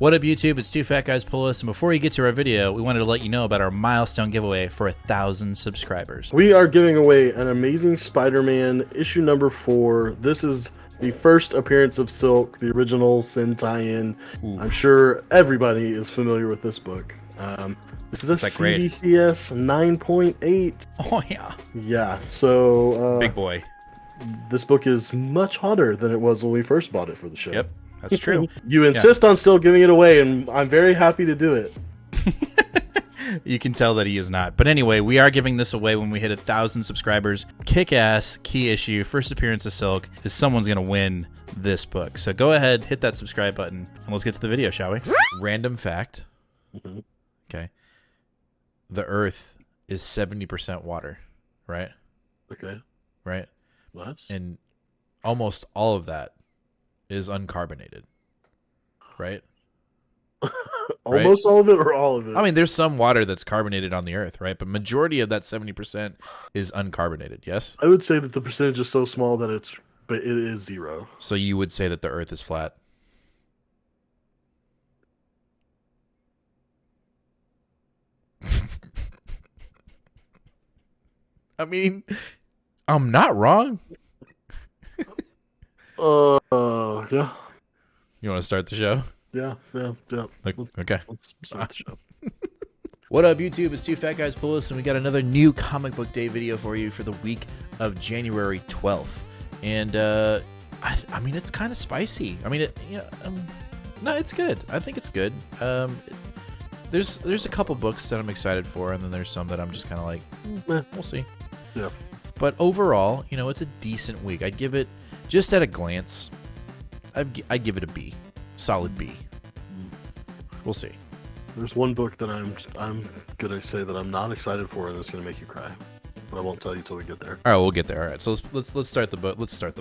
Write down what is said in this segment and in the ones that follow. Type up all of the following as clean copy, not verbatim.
What up, YouTube? It's Two Fat Guys Pull Us, and before we get to our video, we wanted to let you know about our milestone giveaway for 1,000 subscribers. We are giving away an Amazing Spider-Man issue number 4. This is the first appearance of Silk, the original Sin tie-in. I'm sure everybody is familiar with this book. This is a CBCS 9.8. Oh, yeah. Yeah, so... Big boy. This book is much hotter than it was when we first bought it for the show. Yep, that's true. You insist on still giving it away, and I'm very happy to do it. You can tell that he is not. But anyway, we are giving this away when we hit 1,000 subscribers. Kick-ass, key issue, first appearance of Silk, is someone's going to win this book. So go ahead, hit that subscribe button, and let's get to the video, shall we? Random fact. Okay. The Earth is 70% water, right? Okay. Right? What? And almost all of that is uncarbonated, right? Almost all of it or all of it? I mean, there's some water that's carbonated on the Earth, right? But majority of that 70% is uncarbonated, yes? I would say that the percentage is so small that it is 0. So you would say that the Earth is flat? I mean, I'm not wrong. Yeah. You want to start the show? Yeah. Okay. Let's start the show. What up, YouTube? It's Two Fat Guys Pull Us, and we got another new comic book day video for you for the week of January 12th. And I mean, it's kind of spicy. I mean, no, it's good. I think it's good. There's a couple books that I'm excited for, and then there's some that I'm just kind of like, we'll see. Yeah. But overall, you know, it's a decent week. I'd give it, just at a glance, I'd give it a B. Solid B. We'll see. There's one book that I'm gonna say that I'm not excited for, and it's gonna make you cry, but I won't tell you till we get there. All right, we'll get there. All right, so let's start the book. Let's start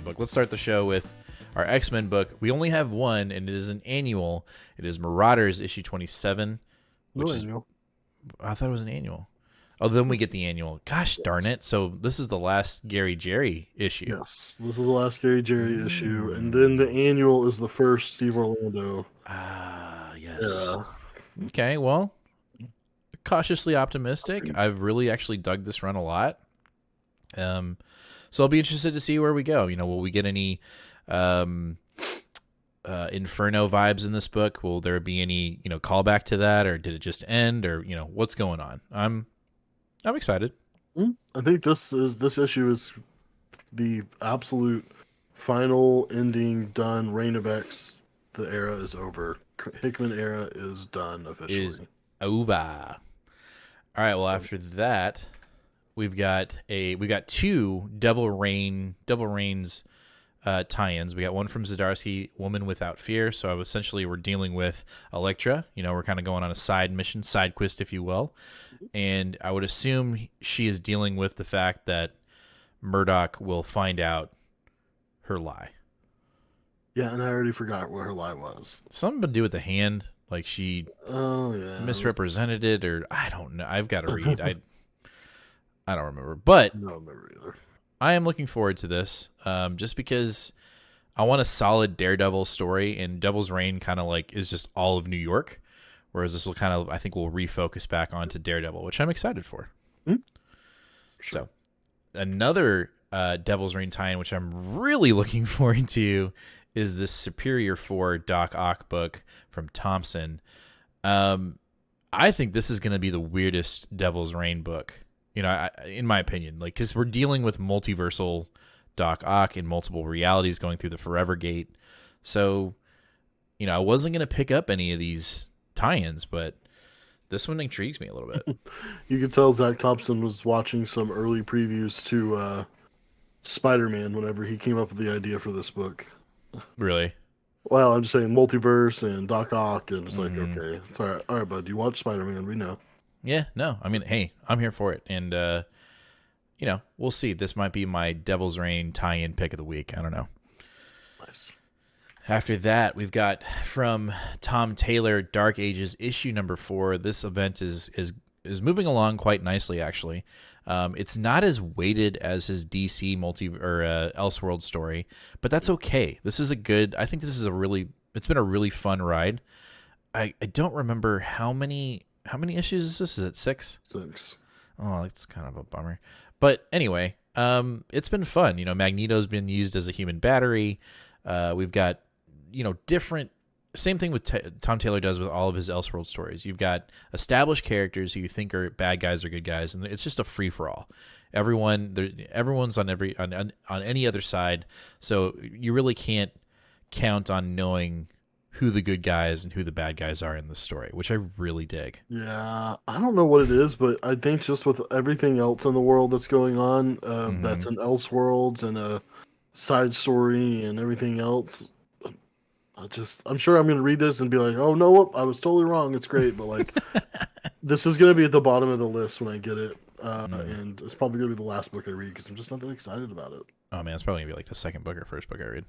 the show with our X-Men book. We only have one, and it is an annual. It is Marauders issue 27, which is Annual. I thought it was an annual. Oh, then we get the annual. Gosh darn it! So this is the last Gary Jerry issue. Yes, this is the last Gary Jerry issue, and then the annual is the first Steve Orlando. Ah, yes. Yeah. Okay, well, cautiously optimistic. I've really actually dug this run a lot. So I'll be interested to see where we go. You know, will we get any Inferno vibes in this book? Will there be any, callback to that, or did it just end, or what's going on? I'm excited. I think this issue is the absolute final ending. Done. Reign of X. The era is over. Hickman era is done officially. Is over. All right. Well, after that, we got two Devil Reigns tie-ins. We got one from Zdarsky, Woman Without Fear. So essentially we're dealing with Elektra. We're kind of going on a side mission, side quest, if you will. And I would assume she is dealing with the fact that Murdoch will find out her lie. Yeah, and I already forgot what her lie was. Something to do with the hand. Like she misrepresented it, or I don't know. I've got to read. I don't remember. But I don't remember either. I am looking forward to this, just because I want a solid Daredevil story, and Devil's Reign kind of like is just all of New York, whereas this will kind of, I think, will refocus back onto Daredevil, which I'm excited for. Sure. So another Devil's Reign tie-in, which I'm really looking forward to, is this Superior 4 Doc Ock book from Thompson. I think this is going to be the weirdest Devil's Reign book. In my opinion, because we're dealing with multiversal Doc Ock in multiple realities going through the Forever Gate. So, I wasn't going to pick up any of these tie-ins, but this one intrigues me a little bit. You could tell Zach Thompson was watching some early previews to Spider-Man whenever he came up with the idea for this book. Really? Well, I'm just saying multiverse and Doc Ock, and it's like, okay, it's all right, bud. You watch Spider-Man, we know. Yeah, no, I mean, hey, I'm here for it. And, we'll see. This might be my Devil's Reign tie-in pick of the week. I don't know. Nice. After that, we've got from Tom Taylor, Dark Ages, issue number 4. This event is moving along quite nicely, actually. It's not as weighted as his DC Elseworld story, but that's okay. This is I think this is it's been a really fun ride. I don't remember how many issues is this? Is it 6? 6. Oh, it's kind of a bummer. But anyway, it's been fun. Magneto's been used as a human battery. We've got, different. Same thing with Tom Taylor does with all of his Elseworld stories. You've got established characters who you think are bad guys or good guys, and it's just a free for all. Everyone's on any other side, so you really can't count on knowing who the good guys and who the bad guys are in the story, which I really dig. Yeah, I don't know what it is, but I think just with everything else in the world that's going on, Mm-hmm. that's an Elseworlds and a side story and everything else. I'm sure I'm gonna read this and be like, oh no, whoop, I was totally wrong. It's great, but like, this is gonna be at the bottom of the list when I get it, Mm. and it's probably gonna be the last book I read because I'm just not that excited about it. Oh man, it's probably gonna be like the second book or first book I read.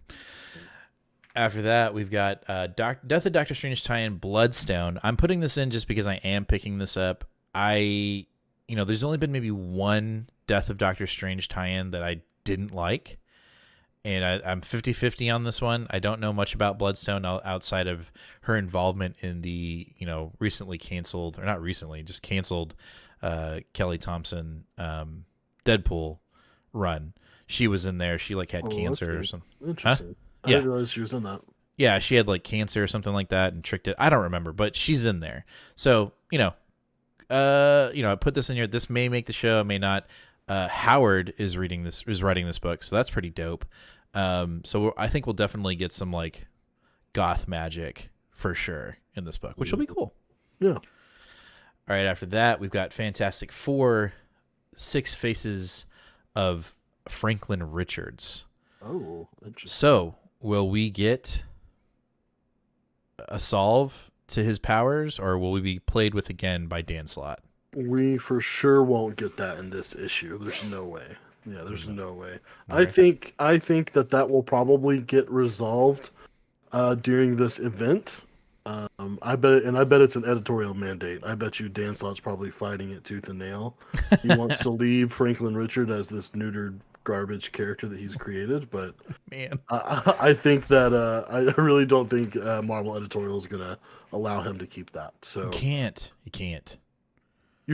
After that, we've got Death of Doctor Strange tie-in Bloodstone. I'm putting this in just because I am picking this up. There's only been maybe one Death of Doctor Strange tie-in that I didn't like. And I'm 50-50 on this one. I don't know much about Bloodstone outside of her involvement in the, recently canceled, or not recently, just canceled Kelly Thompson Deadpool run. She was in there. She had Oh, cancer or okay. something. Huh? Interesting. I Yeah. didn't realize she was in that. Yeah, she had cancer or something like that and tricked it. I don't remember, but she's in there. So, I put this in here. This may make the show, may not. Howard is writing this book, so that's pretty dope. So I think we'll definitely get some goth magic for sure in this book, which will be cool. Yeah. All right, after that, we've got Fantastic Four, Six Faces of Franklin Richards. Oh, interesting. So, will we get a solve to his powers, or will we be played with again by Dan Slott? We for sure won't get that in this issue. There's no way. Yeah, there's no way. Okay. I think that will probably get resolved during this event. I bet it's an editorial mandate. I bet you Dan Slott's probably fighting it tooth and nail. He wants to leave Franklin Richard as this neutered garbage character that he's created, but Man. I think that I really don't think Marvel editorial is gonna allow him to keep that. So You can't. you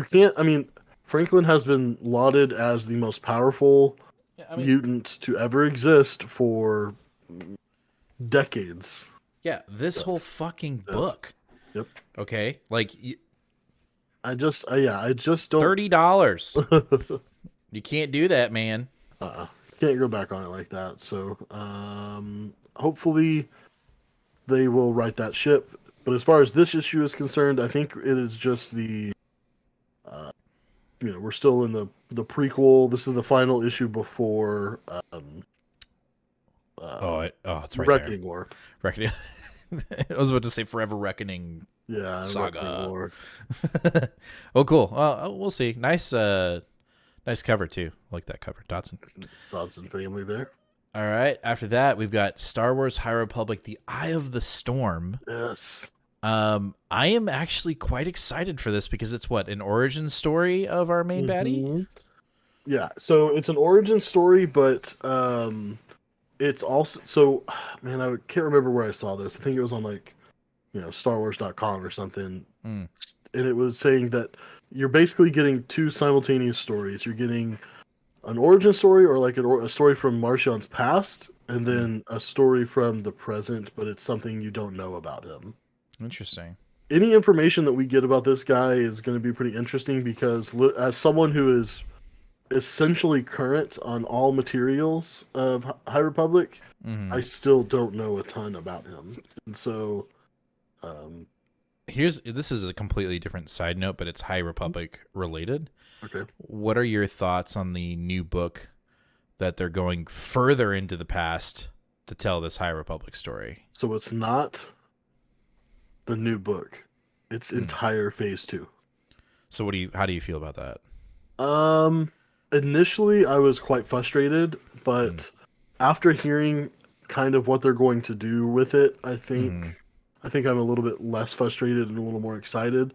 can't. I mean, Franklin has been lauded as the most powerful Yeah, I mean, mutant to ever exist for decades. yeah, this whole Yes. fucking Yes. book. Yep. Okay, I just don't. $30. You can't do that, man. Can't go back on it like that. So, hopefully they will right that ship. But as far as this issue is concerned, I think it is just we're still in the prequel. This is the final issue before It's right Reckoning War. there. Reckoning. I was about to say Forever Reckoning Yeah, Saga. Reckoning War. Oh, cool. Well, we'll see. Nice cover too. I like that cover, Dotson. Dodson family there. All right. After that, we've got Star Wars High Republic: The Eye of the Storm. Yes. I am actually quite excited for this because it's an origin story of our main baddie. Mhm. Yeah, so it's an origin story, but it's also man, I can't remember where I saw this. I think it was on StarWars.com or something. Mm. And it was saying that you're basically getting two simultaneous stories. You're getting an origin story or a story from Marchion's past, and then a story from the present, but it's something you don't know about him. Interesting. Any information that we get about this guy is going to be pretty interesting because as someone who is essentially current on all materials of High Republic, Mm-hmm. I still don't know a ton about him. And so This is a completely different side note, but it's High Republic related. okay. What are your thoughts on the new book that they're going further into the past to tell this High Republic story? So it's not the new book. It's entire phase 2. So how do you feel about that? Initially I was quite frustrated, but after hearing kind of what they're going to do with it, I think I'm a little bit less frustrated and a little more excited.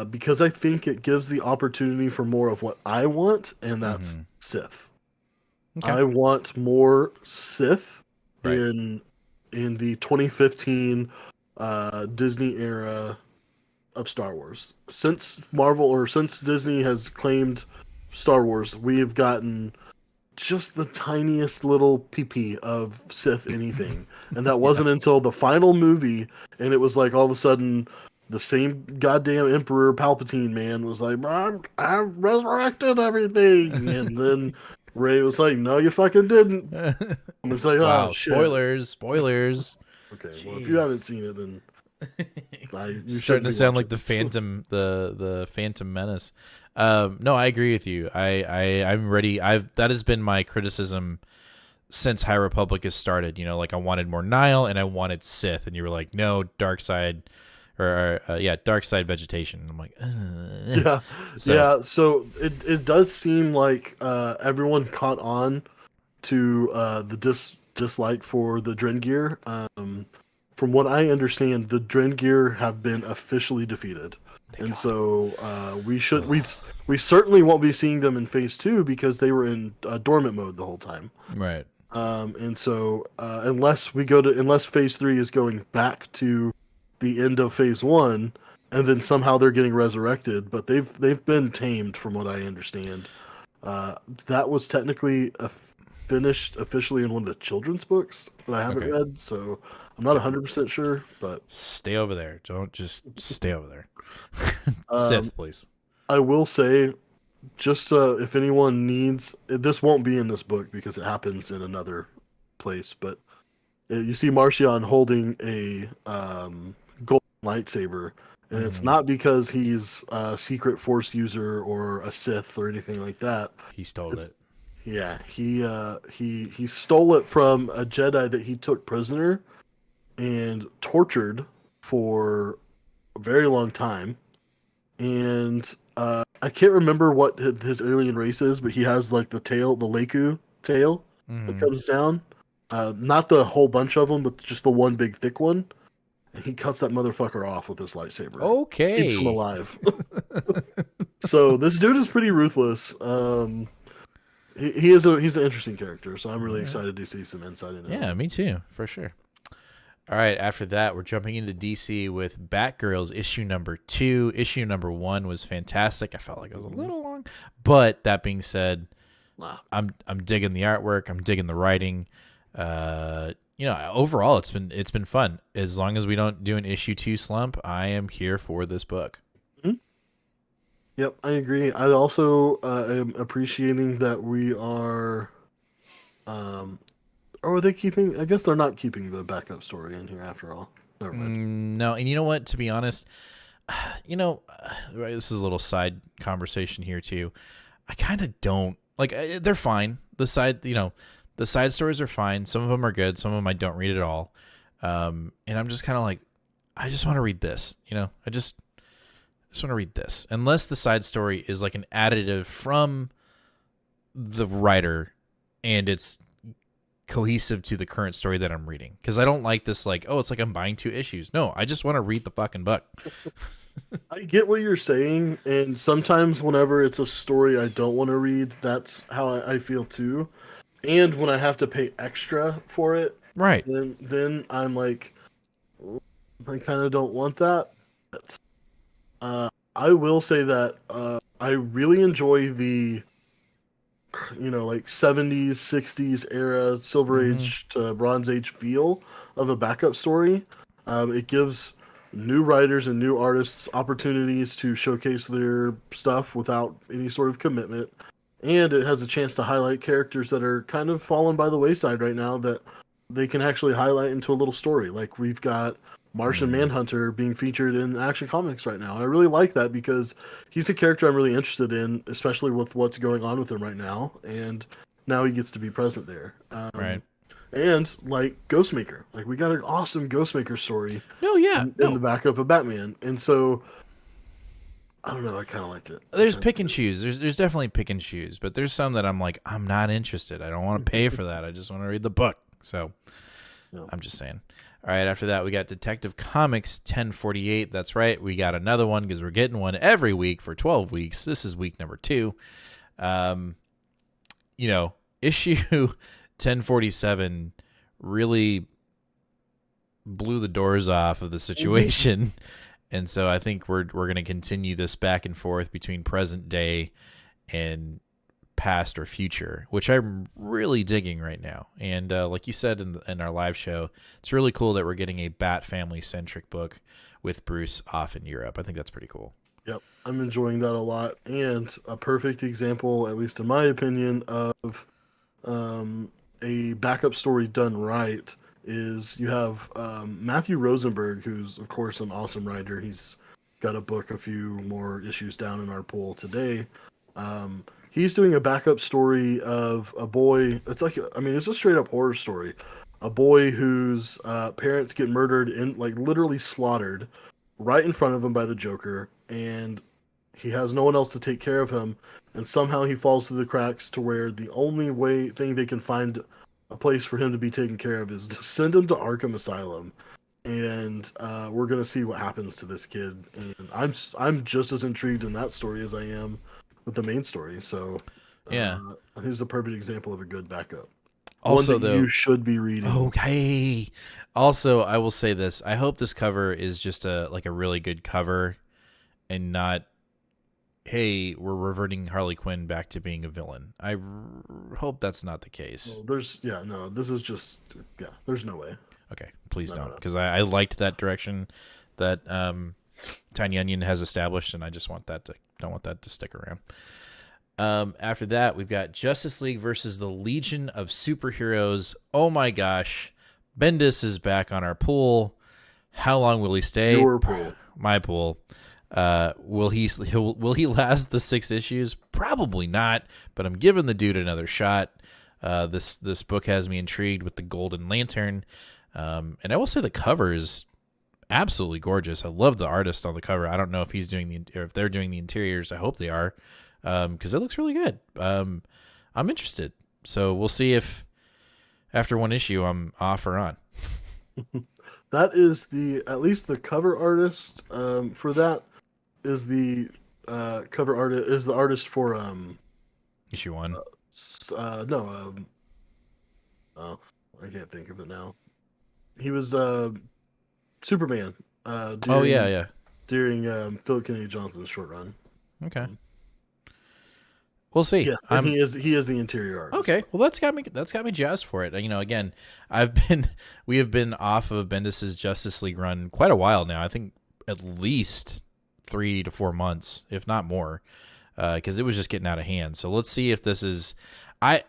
Because I think it gives the opportunity for more of what I want, and that's Sith. Okay. I want more Sith Right. in the 2015 Disney era of Star Wars. Since Disney has claimed Star Wars, we have gotten just the tiniest little PP of Sith anything. And that Yeah. wasn't until the final movie, and it was like all of a sudden the same goddamn Emperor Palpatine man was like, I've resurrected everything. And then Ray was like, no, you fucking didn't. And it's like, oh Wow, shit. spoilers. Okay, well, if you haven't Jeez. seen it, then you Starting shouldn't to be sound watching like the this. Phantom, the Phantom Menace. No, I agree with you. I'm ready. That has been my criticism since High Republic has started. You know, like I wanted more Nile and I wanted Sith, and you were like, no, dark side, dark side vegetation. I'm like, Yeah, so yeah. So it does seem like everyone caught on to the dislike for the Drengir. From what I understand, the Drengir have been officially defeated, thank and God. so we certainly won't be seeing them in Phase 2 because they were in dormant mode the whole time. Right. And so unless Phase 3 is going back to the end of Phase 1, and then somehow they're getting resurrected, but they've been tamed from what I understand. Uh, that was technically finished officially in one of the children's books that I haven't Okay. read, so I'm not Good. 100% sure. But Stay over there. Don't just stay over there. um, Sith, please. I will say, just if anyone needs, this won't be in this book because it happens in another place. But you see Marcion holding a gold lightsaber, and it's Hmm. not because he's a secret Force user or a Sith or anything like that. He stole It's it. Yeah, he stole it from a Jedi that he took prisoner and tortured for a very long time. And I can't remember what his alien race is, but he has like the tail, the Leku tail that Hmm. comes down. Not the whole bunch of them, but just the one big thick one. And he cuts that motherfucker off with his lightsaber. Keeps him Okay. alive. So this dude is pretty ruthless. He's an interesting character, so I'm All really right. excited to see some insight into Yeah, him. me too, for sure. All right, after that, we're jumping into DC with Batgirls issue number 2. Issue number 1 was fantastic. I felt like it was a little long, but that being said, Wow. I'm digging the artwork. I'm digging the writing. Overall, it's been fun. As long as we don't do an issue 2 slump, I am here for this book. Mhm. Yep, I agree. I also am appreciating that we are. Um, or are they keeping? I guess they're not keeping the backup story in here after all. Never mind. No, and you know what? To be honest, this is a little side conversation here too. I kind of don't like. They're fine. The side stories are fine. Some of them are good. Some of them I don't read at all. And I'm just kind of like, I just want to read this. I just want to read this. Unless the side story is like an additive from the writer, and it's cohesive to the current story that I'm reading. Because I don't like this, like, oh, it's like I'm buying 2 issues. No, I just want to read the fucking book. I get what you're saying, and sometimes whenever it's a story I don't want to read, that's how I feel too. And when I have to pay extra for it, Right. then I'm like, I kind of don't want that. I will say that I really enjoy the like 70s, 60s era, Silver Mm-hmm. Age to Bronze Age feel of a backup story. It gives new writers and new artists opportunities to showcase their stuff without any sort of commitment. And it has a chance to highlight characters that are kind of fallen by the wayside right now that they can actually highlight into a little story. Like we've got Martian Mm. Manhunter being featured in Action Comics right now. And I really like that because he's a character I'm really interested in, especially with what's going on with him right now. And now he gets to be present there. Right. And like Ghostmaker, like we got an awesome Ghostmaker story No, yeah. in the No. backup of Batman. And so I don't know, I kind of liked it. There's pick and choose. There's definitely pick and choose, but there's some that I'm like, I'm not interested. I don't want to pay for that. I just want to read the book. So Yeah. I'm just saying. All right, after that, we got Detective Comics 1048. That's right. We got another one because we're getting one every week for 12 weeks. This is week number 2. Um, issue 1047 really blew the doors off of the situation. And so I think we're going to continue this back and forth between present day and past or future, which I'm really digging right now. And like you said in our live show, it's really cool that we're getting a Bat family centric book with Bruce off in Europe. I think that's pretty cool. Yep, I'm enjoying that a lot, and a perfect example, at least in my opinion, of a backup story done right is you have Matthew Rosenberg, who's of course an awesome writer. He's got a book, a few more issues down in our pool today. He's doing a backup story of a boy. It's like, I mean, it's a straight up horror story. A boy whose parents get murdered, literally slaughtered right in front of him by the Joker, and he has no one else to take care of him. And somehow he falls through the cracks to where the only thing they can find a place for him to be taken care of is to send him to Arkham Asylum. And we're gonna see what happens to this kid. And I'm just as intrigued in that story as I am with the main story. So yeah, I think it's a perfect example of a good backup. Also, one that you should be reading. Okay. Also, I will say this: I hope this cover is just a really good cover, and not, hey, we're reverting Harley Quinn back to being a villain. I hope that's not the case. Well, this is just, there's no way. Okay, please don't, because I liked that direction that Tynion has established, and I just don't want that to stick around. After that, we've got Justice League versus the Legion of Superheroes. Oh my gosh, Bendis is back on our pool. How long will he stay? Your pool. My pool. Will he last the 6 issues? Probably not, but I'm giving the dude another shot. This book has me intrigued with the Golden Lantern. And I will say the cover is absolutely gorgeous. I love the artist on the cover. I don't know if if they're doing the interiors. I hope they are, because it looks really good. I'm interested. So we'll see if after one issue I'm off or on. That is at least the cover artist for that is the cover artist is the artist for issue 1. I can't think of it now. He was Superman. During Philip Kennedy Johnson's short run. Okay. We'll see. Yes, and he is the interior artist. Okay, well that's got me jazzed for it. Again, we have been off of Bendis's Justice League run quite a while now. I think at least 3 to 4 months, if not more, because it was just getting out of hand. So let's see if this is. I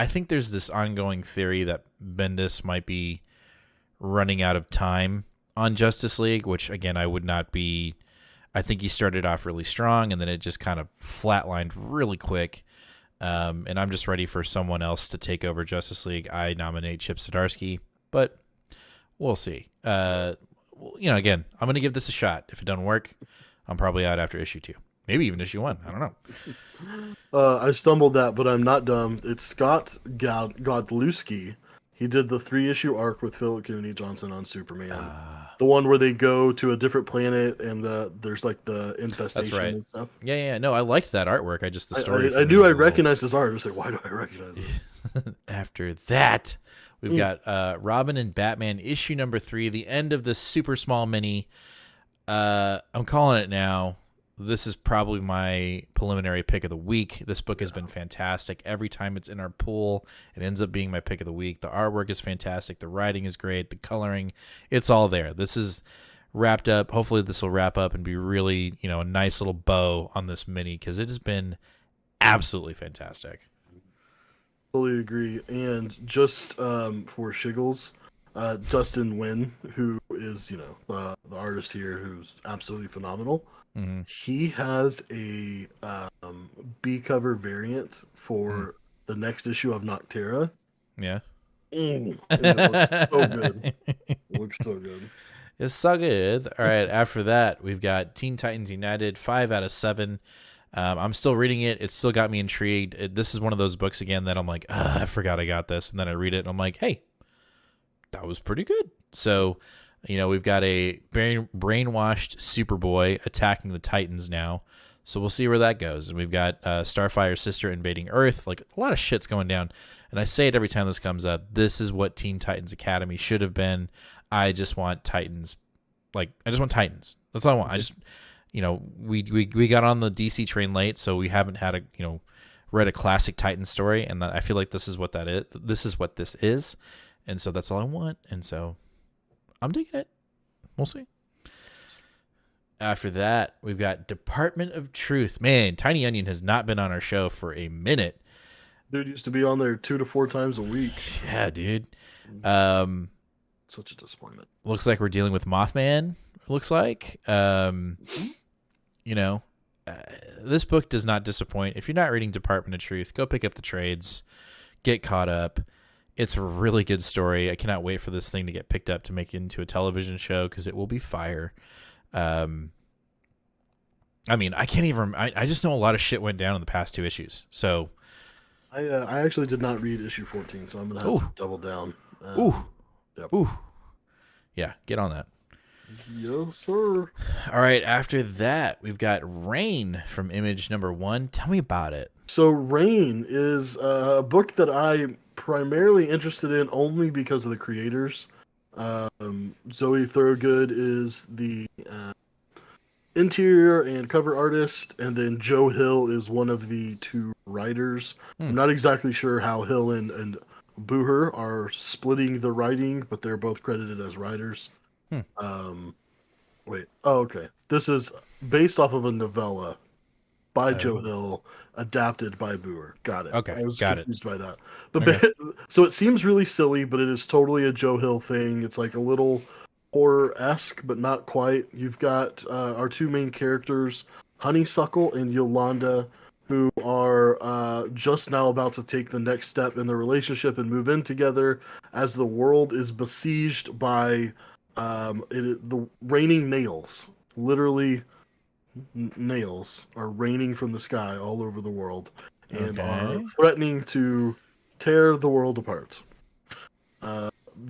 think there's this ongoing theory that Bendis might be running out of time on Justice League, which again I would not be. I think he started off really strong, and then it just kind of flatlined really quick. And I'm just ready for someone else to take over Justice League. I nominate Chip Zdarsky, but we'll see. Again, I'm going to give this a shot. If it doesn't work, I'm probably out after issue 2. Maybe even issue 1. I don't know. I stumbled that, but I'm not dumb. It's Scott Godlewski. He did the 3-issue arc with Philip Kennedy Johnson on Superman. The one where they go to a different planet and there's the infestation and stuff. Yeah. No, I liked that artwork. The story. I knew I recognized his art. I was like, why do I recognize it? After that, we've got Robin and Batman issue number 3, the end of this super small mini. I'm calling it now. This is probably my preliminary pick of the week. This book has been fantastic. Every time it's in our pool, it ends up being my pick of the week. The artwork is fantastic. The writing is great. The coloring, it's all there. This is wrapped up. Hopefully this will wrap up and be really, a nice little bow on this mini, because it has been absolutely fantastic. Fully agree. And just for shiggles, Dustin Nguyen, who is, the artist here, who's absolutely phenomenal. Mm-hmm. He has a B cover variant for the next issue of Noctera. Yeah. And it looks so good. It looks so good. It's so good. All right. After that, we've got Teen Titans United, 5 out of 7. I'm still reading it. It's still got me intrigued. This is one of those books again that I'm like, I forgot I got this. And then I read it and I'm like, hey, that was pretty good. So, we've got a brainwashed Superboy attacking the Titans now. So we'll see where that goes. And we've got Starfire's sister invading Earth. A lot of shit's going down. And I say it every time this comes up. This is what Teen Titans Academy should have been. I just want Titans. Like, I just want Titans. That's all I want. I just, we got on the DC train late, so we haven't had read a classic Titan story, and I feel like this is what that is. This is what this is, and so that's all I want. And so I'm digging it. We'll see. After that, we've got Department of Truth. Man, Tiny Onion has not been on our show for a minute. Dude used to be on there 2 to 4 times a week. Yeah, dude. Such a disappointment. Looks like we're dealing with Mothman. Looks like, this book does not disappoint. If you're not reading Department of Truth, go pick up the trades, get caught up. It's a really good story. I cannot wait for this thing to get picked up to make it into a television show because it will be fire. I can't even. I just know a lot of shit went down in the past 2 issues. So, I actually did not read issue 14, so I'm gonna have to double down. Yep. Yeah, get on that. Yes, sir. All right. After that, we've got Rain from Image #1. Tell me about it. So, Rain is a book that I'm primarily interested in only because of the creators. Zoe Thorogood is the interior and cover artist, and then Joe Hill is one of the 2 writers. I'm not exactly sure how Hill and Booher are splitting the writing, but they're both credited as writers. Okay. This is based off of a novella by Joe Hill, adapted by Booher. Got it. Okay, I was got confused by that. But so it seems really silly, but it is totally a Joe Hill thing. It's like a little horror-esque, but not quite. You've got our 2 main characters, Honeysuckle and Yolanda, who are just now about to take the next step in their relationship and move in together as the world is besieged by the raining nails. Literally, nails are raining from the sky all over the world and are threatening to tear the world apart.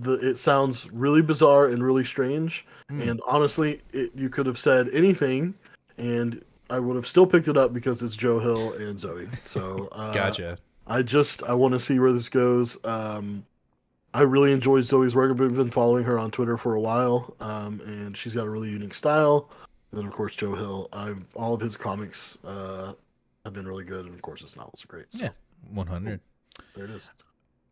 It sounds really bizarre and really strange, and honestly, you could have said anything, and I would have still picked it up because it's Joe Hill and Zoe. So Gotcha. I want to see where this goes. I really enjoy Zoe's work. I've been following her on Twitter for a while, and she's got a really unique style. And then, of course, Joe Hill. All of his comics have been really good, and of course, his novels are great. So. Yeah, 100. There it is.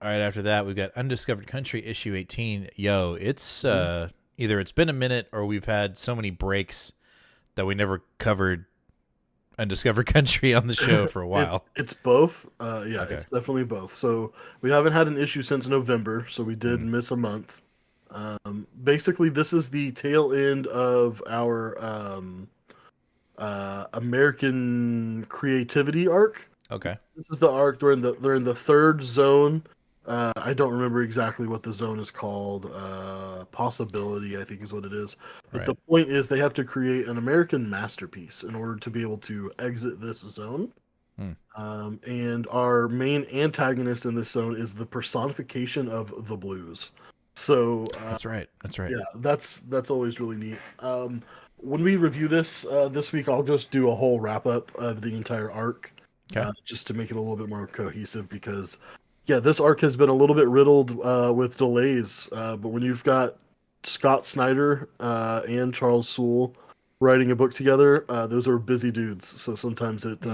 All right, after that, we've got Undiscovered Country, issue 18. Yo, it's either it's been a minute or we've had so many breaks that we never covered Undiscovered Country on the show for a while. It's both. Okay. It's definitely both. So we haven't had an issue since November, so we did miss a month. Basically, this is the tail end of our American creativity arc. Okay. This is the arc. They're in the 3rd zone. I don't remember exactly what the zone is called. Possibility, I think, is what it is. But the point is, they have to create an American masterpiece in order to be able to exit this zone. And our main antagonist in this zone is the personification of the blues. So that's right. Yeah, that's always really neat. When we review this this week, I'll just do a whole wrap up of the entire arc. Just to make it a little bit more cohesive, because this arc has been a little bit riddled with delays, but when you've got Scott Snyder and Charles Soule writing a book together, those are busy dudes, so sometimes it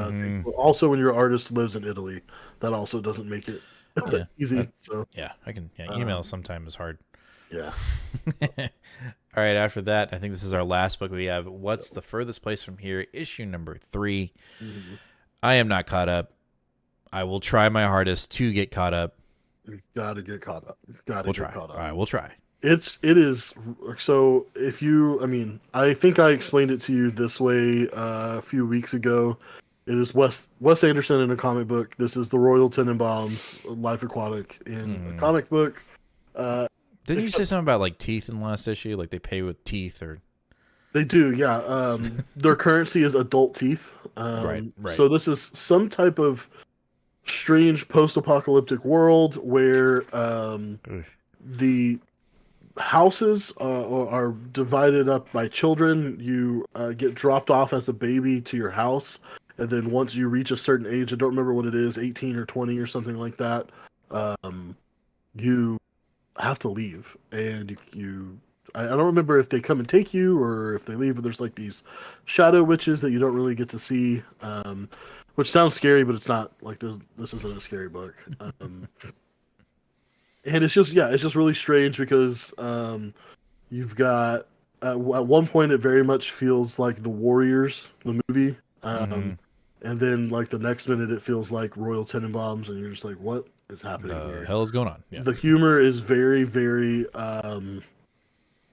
also when your artist lives in Italy, that also doesn't make it easy. Email sometimes is hard. Yeah. All right, after that, I think this is our last book. We have What's the Furthest Place from Here, issue #3. I am not caught up. I will try my hardest to get caught up. You've got to get caught up. We'll try. All right, we'll try. It is so. If you, I think I explained it to you this way a few weeks ago. It is Wes Anderson in a comic book. This is the Royal Tenenbaums Life Aquatic in a comic book. Didn't you say something about like teeth in the last issue? Like they pay with teeth, or they do? Yeah. Their currency is adult teeth. Right. So this is some type of strange post-apocalyptic world where the houses are divided up by children. You get dropped off as a baby to your house, and then once you reach a certain age, I don't remember what it is, 18 or 20 or something like that, you have to leave, and you I don't remember if they come and take you or if they leave, but there's like these shadow witches that you don't really get to see, which sounds scary, but it's not. Like this isn't a scary book. And it's just really strange because you've got at one point it very much feels like The Warriors, the movie, and then like the next minute it feels like Royal Tenenbaums, and you're just like, what is happening here? Hell is going on? Yeah. The humor is very, very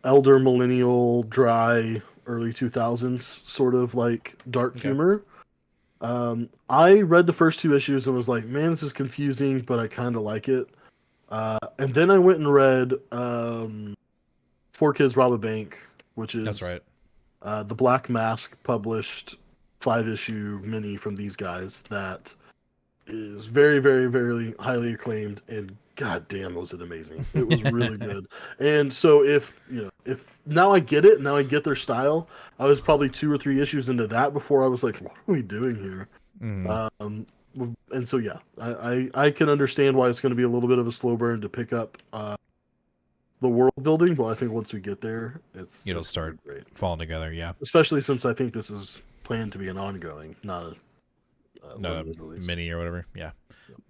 elder millennial, dry, early 2000s sort of like dark humor. I read the first 2 issues and was like, man, this is confusing, but I kind of like it. And then I went and read Four Kids Rob a Bank, which is That's right. The Black Mask published 5-issue mini from these guys that is very, very, very highly acclaimed, and goddamn, was it amazing! It was really good. And so if now I get it, now I get their style. I was probably 2 or 3 issues into that before I was like, what are we doing here? And so yeah, I can understand why it's going to be a little bit of a slow burn to pick up the world building, but I think once we get there, it'll start falling together. Yeah, especially since I think this is planned to be an ongoing, not a mini or whatever. Yeah.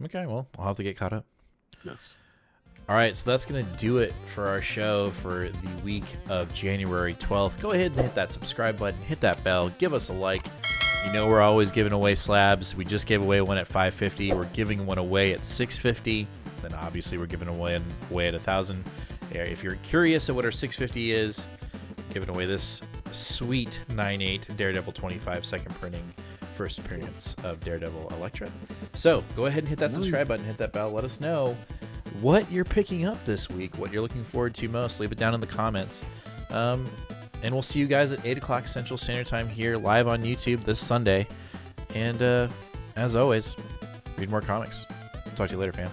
Okay, well, I'll have to get caught up. Yes. All right, so that's going to do it for our show for the week of January 12th. Go ahead and hit that subscribe button, hit that bell, give us a like. You know we're always giving away slabs. We just gave away one at $550. We're giving one away at $650. Then obviously we're giving away at $1,000. If you're curious at what our $650 is, giving away this sweet 9/8 Daredevil 25 second printing first appearance of Daredevil Elektra. So go ahead and hit that subscribe button, hit that bell. Let us know what you're picking up this week, what you're looking forward to most. Leave it down in the comments. And we'll see you guys at 8 o'clock Central Standard Time here live on YouTube this Sunday. And as always, read more comics. Talk to you later, fam.